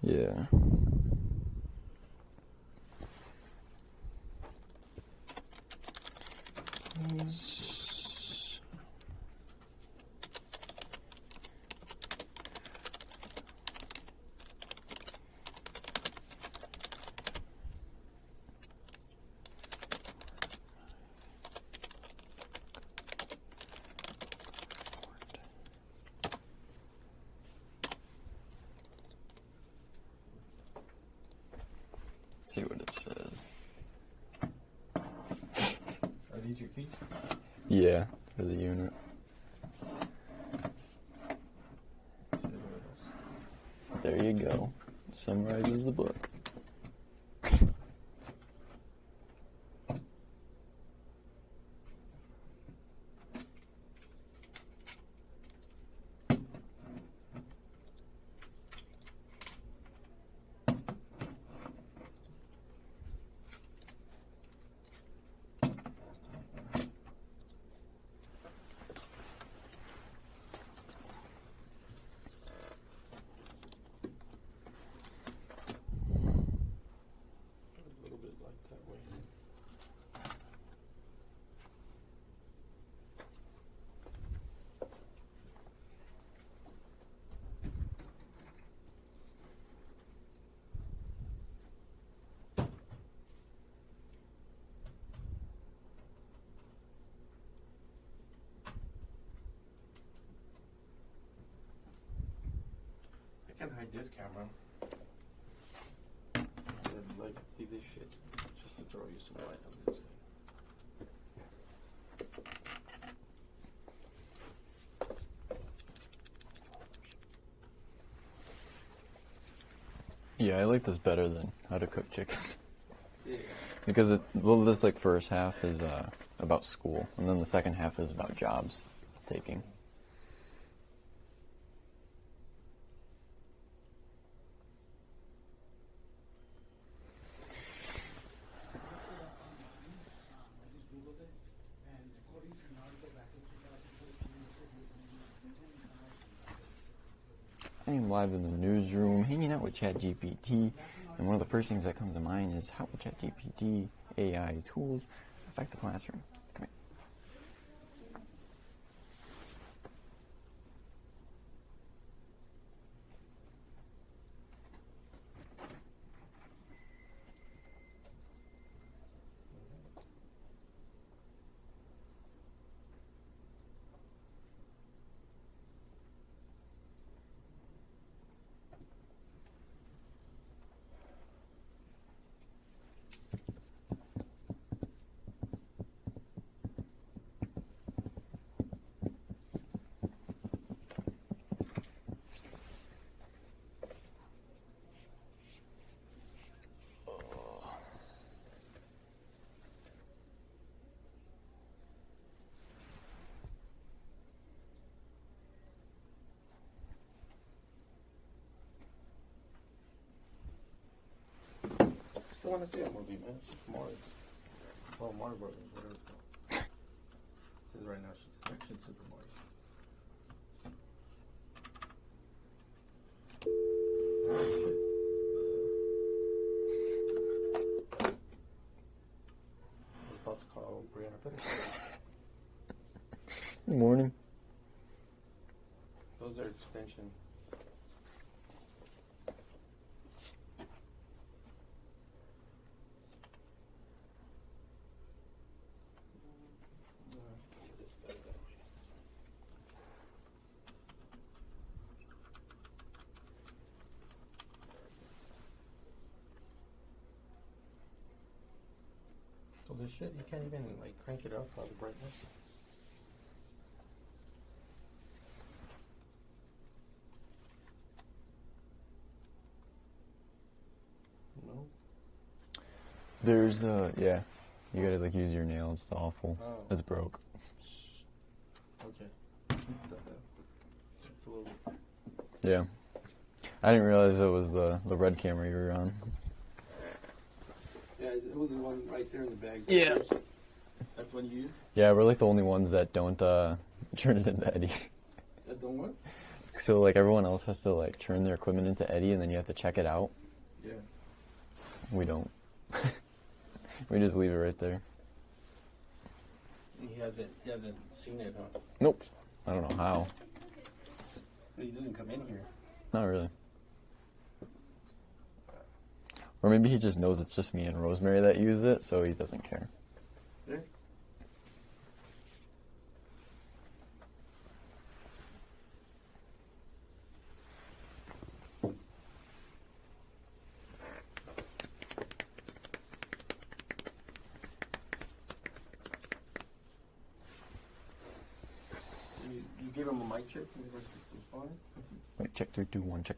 Yeah. See what it says. Are these your keys? Yeah, for the unit. There you go. Summarizes the book. I can hide this camera. And like leave this shit just to throw you some light on this. Yeah, I like this better than how to cook chicken. Yeah. Because this like first half is about school, and then the second half is about jobs it's taking. I am live in the newsroom, hanging out with ChatGPT, and one of the first things that comes to mind is how will ChatGPT AI tools affect the classroom? Come here. I still want to see that movie, man. It's Mars. Well, Mars Brothers, whatever it's called. It says right now she's Action Super Mars. I was about to call Brianna Pettis. Good morning. Those are extension. So this shit, you can't even like crank it up on the brightness. No. There's yeah, you gotta like use your nails. It's awful. Oh. It's broke. Okay. That's a little. Yeah, I didn't realize it was the red camera you were on. Yeah, it was the one right there in the bag. Yeah. That's one you use? Yeah, we're like the only ones that don't turn it into Eddie. That don't work? So like everyone else has to like turn their equipment into Eddie, and then you have to check it out. Yeah. We don't. We just leave it right there. He hasn't seen it, huh? Nope. I don't know how. He doesn't come in here. Not really. Or maybe he just knows it's just me and Rosemary that use it, so he doesn't care. Yeah. You give him a mic check and he respond? Wait, check 3, 2, 1, check.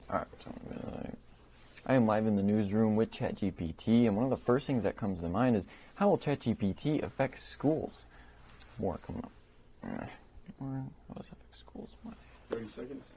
Alright, so I am live in the newsroom with ChatGPT, and one of the first things that comes to mind is how will ChatGPT affect schools? More coming up. How does it affect schools? 30 seconds.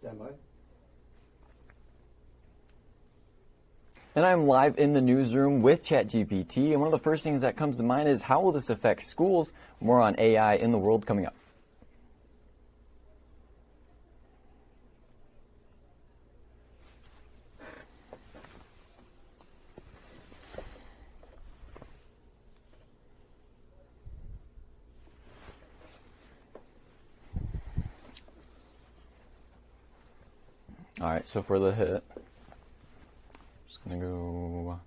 Stand by. And I'm live in the newsroom with ChatGPT, and one of the first things that comes to mind is how will this affect schools? More on AI in the world coming up. Alright, so for the hit, I'm just going to go...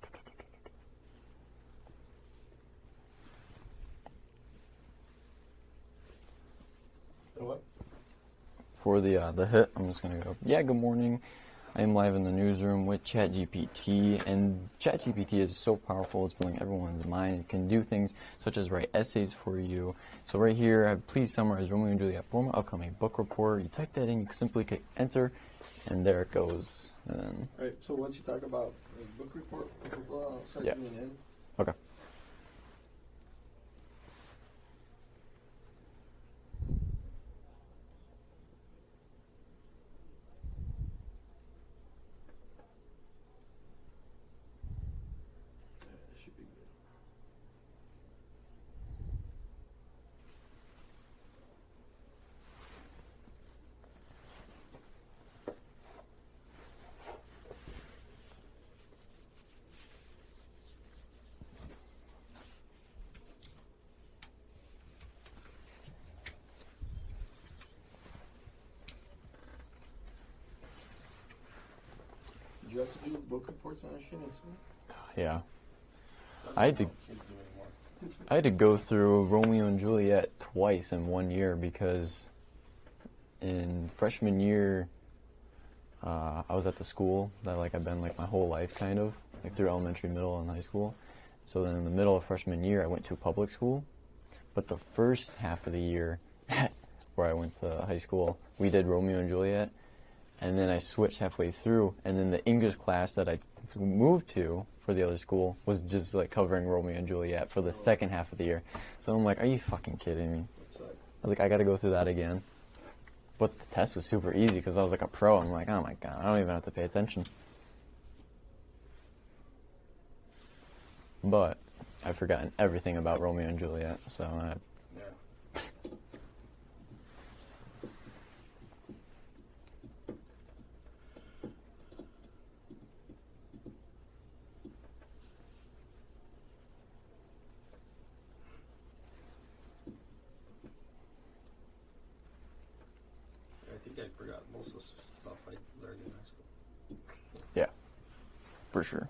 What? For the hit, I'm just going to go, yeah, good morning. I am live in the newsroom with ChatGPT, and ChatGPT is so powerful, it's blowing everyone's mind. It can do things such as write essays for you. So right here, please summarize Romeo and Juliet for my upcoming book report. You type that in, you simply click enter, and there it goes. And then, All right, so once you talk about book report, we'll start Yeah. doing it in. okay. Yeah, that should be good. Did you have to do book reports on that shit in school? Yeah. I had to Kids do anymore. I had to go through Romeo and Juliet twice in 1 year because in freshman year, I was at the school that like I've been like my whole life kind of, like through elementary, middle, and high school. So then in the middle of freshman year, I went to public school. But the first half of the year where I went to high school, we did Romeo and Juliet. And then I switched halfway through, and then the English class that I moved to for the other school was just like covering Romeo and Juliet for the second half of the year. So I'm like, are you fucking kidding me? That sucks. I was like, I gotta go through that again. But the test was super easy because I was like a pro. I'm like, oh my god, I don't even have to pay attention. But I've forgotten everything about Romeo and Juliet, so Yeah. I think I forgot most of the stuff I learned in high school. yeah, for sure.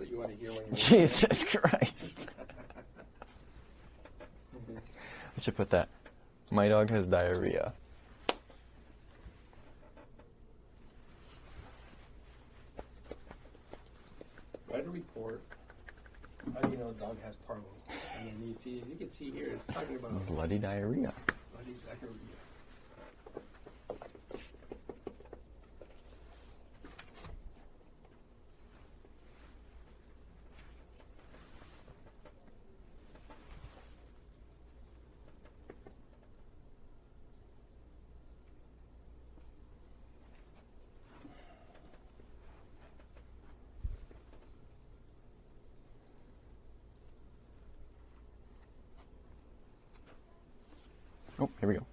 what you want to hear when you're Jesus Christ. I should put that. My dog has diarrhea. Write a report. How do you know a dog has parvo? And then you see, as you can see here, it's talking about Bloody diarrhea. bloody diarrhea. Oh, here we go.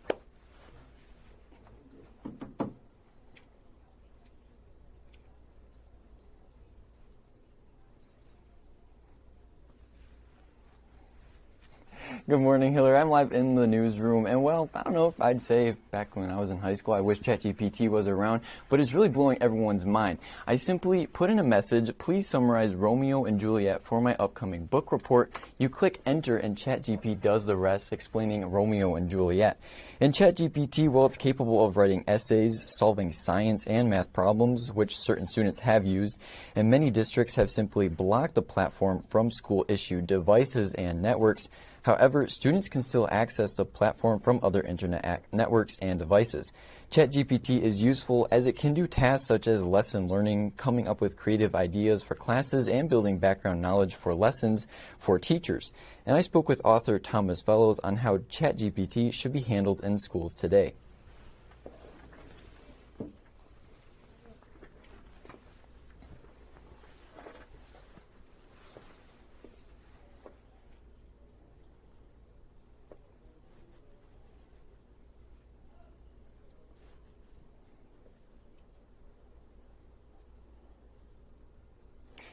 Good morning, Hillary. I'm live in the newsroom, and well, I don't know if I'd say back when I was in high school, I wish ChatGPT was around, but it's really blowing everyone's mind. I simply put in a message, please summarize Romeo and Juliet for my upcoming book report. You click enter, and ChatGPT does the rest, explaining Romeo and Juliet. In ChatGPT, well, it's capable of writing essays, solving science and math problems, which certain students have used, and many districts have simply blocked the platform from school-issued devices and networks. However, students can still access the platform from other internet networks and devices. ChatGPT is useful as it can do tasks such as lesson learning, coming up with creative ideas for classes, and building background knowledge for lessons for teachers. And I spoke with author Thomas Fellows on how ChatGPT should be handled in schools today.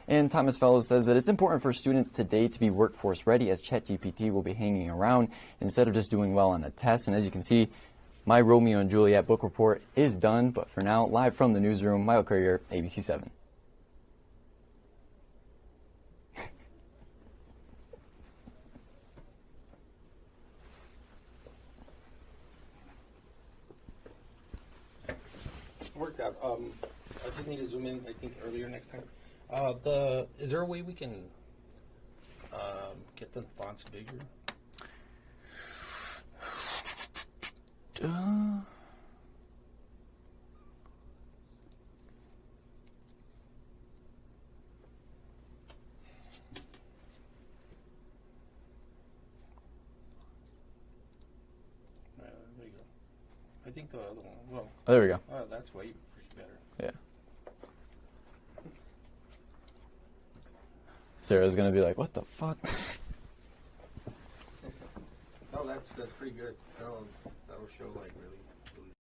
And Thomas Fellows says that it's important for students today to be workforce ready, as ChatGPT will be hanging around instead of just doing well on a test. And as you can see, my Romeo and Juliet book report is done. But for now, live from the newsroom, Michael Courier, ABC 7. Worked out. I just need to zoom in, I think, earlier next time. Is there a way we can get the fonts bigger? There we go. I think the other one, well, Oh, there we go. that's way better. Yeah. Sarah's going to be like, what the fuck? Oh, that's pretty good. That'll show like really